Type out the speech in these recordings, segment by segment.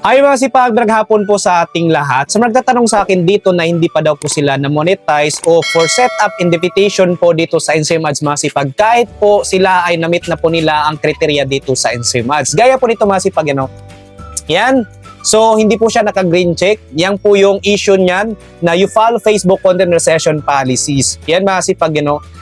Ay mga sipag, hapon po sa ating lahat. So nagtatanong sa akin dito na hindi pa daw po sila na-monetize o for setup invitation po dito sa Insame Ads mga sipag. Kahit po sila ay na-meet na po nila ang kriteria dito sa Insame Ads. Gaya po nito mga sipag, yan. So hindi po siya naka-green check. Yan po yung issue niyan na you follow Facebook content recession policies. Yan mga sipag,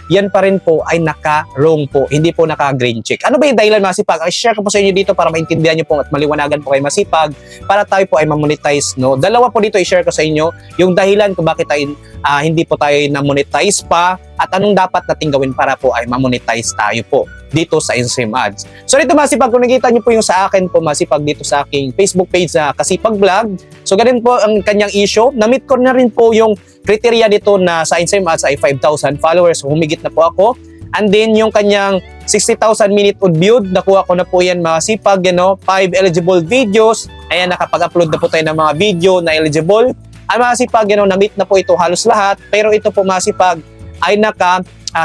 yan pa rin po ay naka-wrong po. Hindi po naka-green check. Ano ba yung dahilan mga sipag? Ay share ko po sa inyo dito para maintindihan nyo po at maliwanagan po kayo masipag para tayo po ay ma-monetize. No? Dalawa po dito i-share ko sa inyo yung dahilan kung bakit tayo, hindi po tayo na-monetize pa at anong dapat nating gawin para po ay ma-monetize tayo po dito sa Insame Ads. So dito mga sipag, kung nakita nyo po yung sa akin po mga sipag dito sa aking Facebook page na Kasipag Vlog. So ganun po ang kanyang issue. Na-meet ko na rin po yung kriteria dito na sa Insame Ads ay 5,000 followers. So humigit na po ako. And then yung kanyang 60,000 minute viewed, nakuha ko na po yan mga sipag, 5 eligible videos. Ayan, nakapag-upload na po tayo ng mga video na eligible. Ay mga sipag, na-meet na po ito halos lahat. Pero ito po mga sipag ay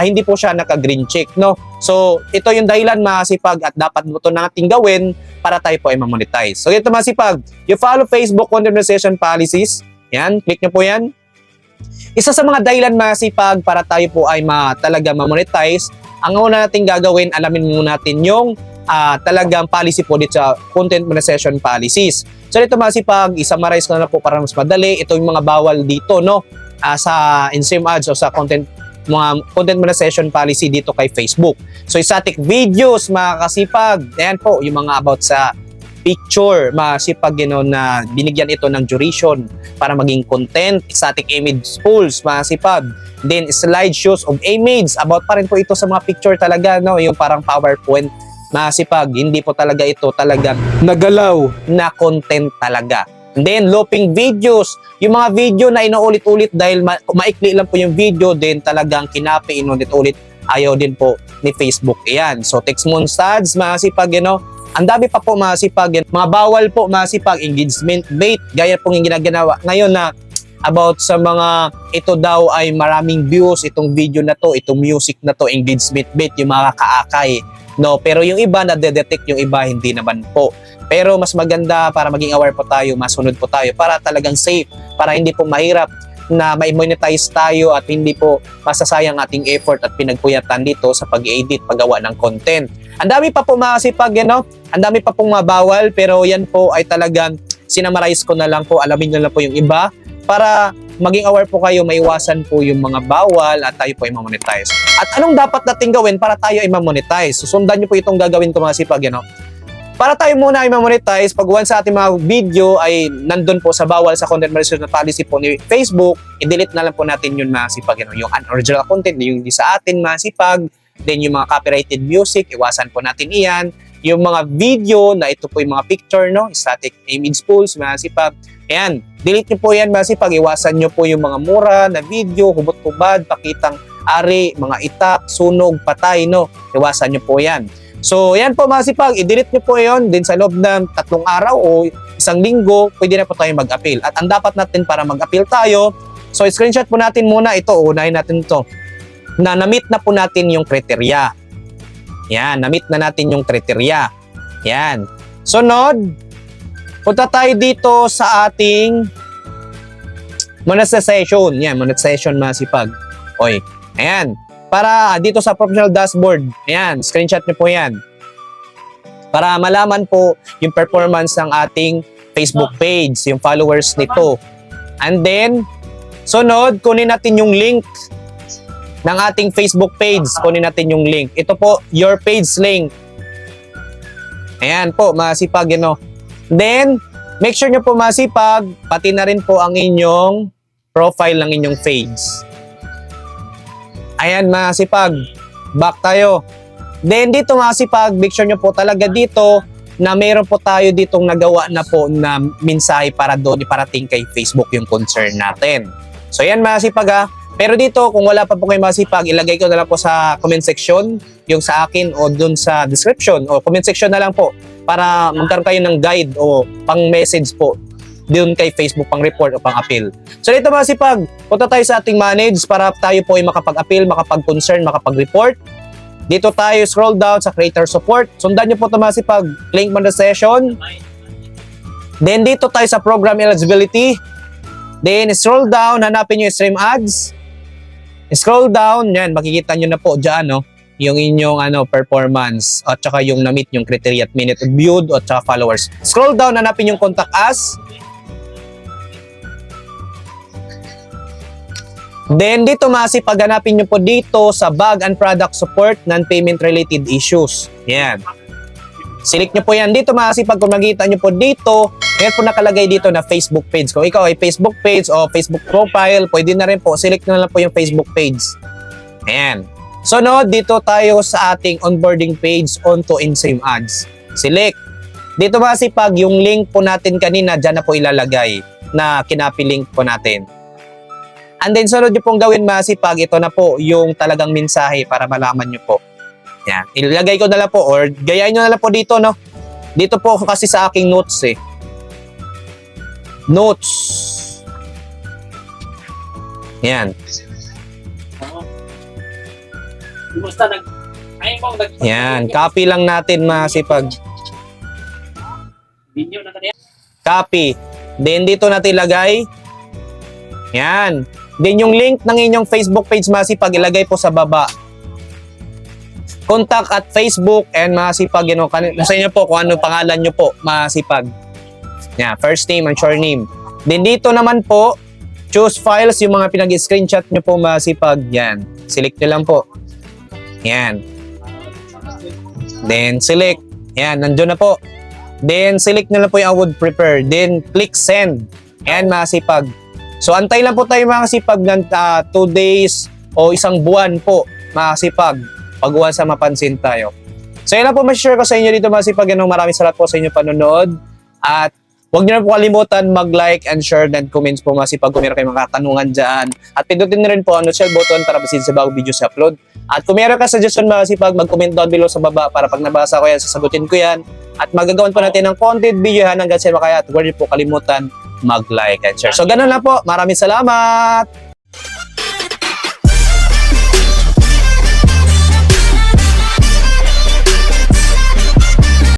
hindi po siya naka-green check, no? So, ito yung dahilan mga sipag at dapat mo ito nating gawin para tayo po ay ma-monetize. So, ito mga sipag, you follow Facebook content monetization policies. Yan, click nyo po yan. Isa sa mga dahilan mga sipag para tayo po ay talaga ma-monetize, ang una nating gagawin, alamin muna natin yung talagang policy po dito sa content monetization policies. So, dito mga sipag, isa-summarize ko na po para mas madali. Ito yung mga bawal dito, no? Sa Insame Ads o sa mga content monetization policy dito kay Facebook. So, static videos, mga kasipag. Ayan po, yung mga about sa picture, mga sipag, na binigyan ito ng duration para maging content. Static image pools, mga sipag. Then, slideshows of image. About pa rin po ito sa mga picture talaga, no? Yung parang PowerPoint, mga sipag. Hindi po talaga ito talaga nagalaw na content talaga. And then, looping videos. Yung mga video na inuulit-ulit dahil maikli lang po yung video, then talagang kinapi, inulit-ulit. Ayaw din po ni Facebook. Ayan. So, text montage, mga sipag, ang dami pa po mga sipag. Mga bawal po mga sipag, engagement bait. Gaya pong yung ginagawa ngayon na about sa mga ito daw ay maraming views, itong video na to, itong music na to, engagement bait, yung mga kaakay. No, pero yung iba na-detect, yung iba hindi naman po. Pero mas maganda para maging aware po tayo, masunod po tayo para talagang safe, para hindi po mahirap na ma-monetize tayo at hindi po masasayang ating effort at pinagpuyatan dito sa pag-edit, paggawa ng content. Ang dami pa po mga sipag, ang dami pa pong mabawal, pero yan po ay talagang sinamarize ko na lang po, alamin nyo lang po yung iba para maging aware po kayo, maiwasan po yung mga bawal at tayo po ay ma-monetize. At anong dapat natin gawin para tayo ay ma-monetize? Susundan nyo po itong gagawin ko mga sipag, Para tayo muna ay ma-monetize, pag once sa ating mga video ay nandun po sa bawal sa content monetization policy po ni Facebook, i-delete na lang po natin yun mga sipag, yung unoriginal content, yung hindi sa atin mga sipag, then yung mga copyrighted music, iwasan po natin iyan, yung mga video na ito po yung mga picture, static image pools, mga sipag, ayan, delete nyo po yan mga sipag, iwasan nyo po yung mga mura na video, hubot-hubad, pakitang ari, mga itak, sunog, patay, iwasan nyo po yan. So, yan po mga sipag, i-delete nyo po yun, din sa loob ng 3 araw o 1 linggo, pwede na po tayo mag-appeal. At ang dapat natin para mag-appeal tayo, so screenshot po natin muna ito, unahin natin ito, na na-meet na po natin yung kriteria. Yan, na-meet na natin yung kriteria. Yan. Sunod, punta tayo dito sa ating monetization. Yan, monetization mga sipag. Oy, ayan. Para dito sa professional dashboard, ayan, screenshot nyo po yan. Para malaman po yung performance ng ating Facebook page, yung followers nito. And then, sunod, kunin natin yung link ng ating Facebook page. Kunin natin yung link. Ito po, your page link. Ayan po, masipag, Then, make sure nyo po masipag, pati na rin po ang inyong profile ng inyong page. Ayan mga sipag, back tayo. Then dito mga sipag, make sure nyo po talaga dito na mayroon po tayo ditong nagawa na po na mensahe para doon iparating kay Facebook yung concern natin. So yan mga sipag Pero dito kung wala pa po kayo mga sipag, ilagay ko na lang po sa comment section yung sa akin o doon sa description o comment section na lang po para magkaroon kayo ng guide o pang message po doon kay Facebook pang report o pang appeal. So dito mga sipag, punta tayo sa ating manage para tayo po ay makapag-appeal, makapag-concern, makapag-report. Dito tayo scroll down sa creator support. Sundan nyo po ito mga sipag, link mo na session. Then dito tayo sa program eligibility. Then scroll down, hanapin nyo yung stream ads. Scroll down, yan, makikita nyo na po dyan, no? Yung inyong performance at saka yung na-meet yung criteria at minute viewed at saka followers. Scroll down, hanapin yung contact us. Then dito masipag hanapin nyo po dito sa bug and product support non-payment related issues. Yan. Select nyo po yan. Dito masipag kung makikita nyo po dito, meron po nakalagay dito na Facebook page. Kung ikaw ay Facebook page o Facebook profile, pwede na rin po. Select nyo na lang po yung Facebook page. Ayan. So no, dito tayo sa ating onboarding page onto InSame Ads. Select. Dito masipag yung link po natin kanina, dyan na po ilalagay na kinapi link po natin. And then sunod nyo pong gawin masipag, ito na po yung talagang mensahe para malaman nyo po. Yan. Ilagay ko na lang po or gayahin nyo na lang po dito, no? Dito po kasi sa aking notes eh. Notes. Yan. Yan. Copy lang natin masipag. Copy. Then dito natin ilagay. Yan. Then yung link ng inyong Facebook page masipag ilagay po sa baba. Contact at Facebook and masipag sa inyo po kung ano pangalan nyo po masipag. Yeah, first name and short name. Then dito naman po choose files yung mga pinag-screenshot nyo po masipag. Yan. Select nyo lang po. Yan. Then select. Yan, nandiyo na po. Then select nyo lang po yung I would prepare. Then click send. Yan masipag. So, antay lang po tayo mga sipag ng 2 days o isang buwan po mga sipag pag sa mapansin tayo. So, yun lang po ma-share ko sa inyo dito mga sipag. Maraming salamat po sa inyo panonood. At huwag nyo na po kalimutan mag-like and share and comments po mga sipag kung meron kayong mga katanungan dyan. At pindutin na rin po ang notification button para masin sa bagong video sa upload. At kung meron ka suggestion mga sipag, mag-comment down below sa baba para pag nabasa ko yan, sasagutin ko yan. At magagawan po natin ng content video hanggang sa makaya. At huwag nyo po kalimutan mag-like and share. So, ganun lang po. Maraming salamat!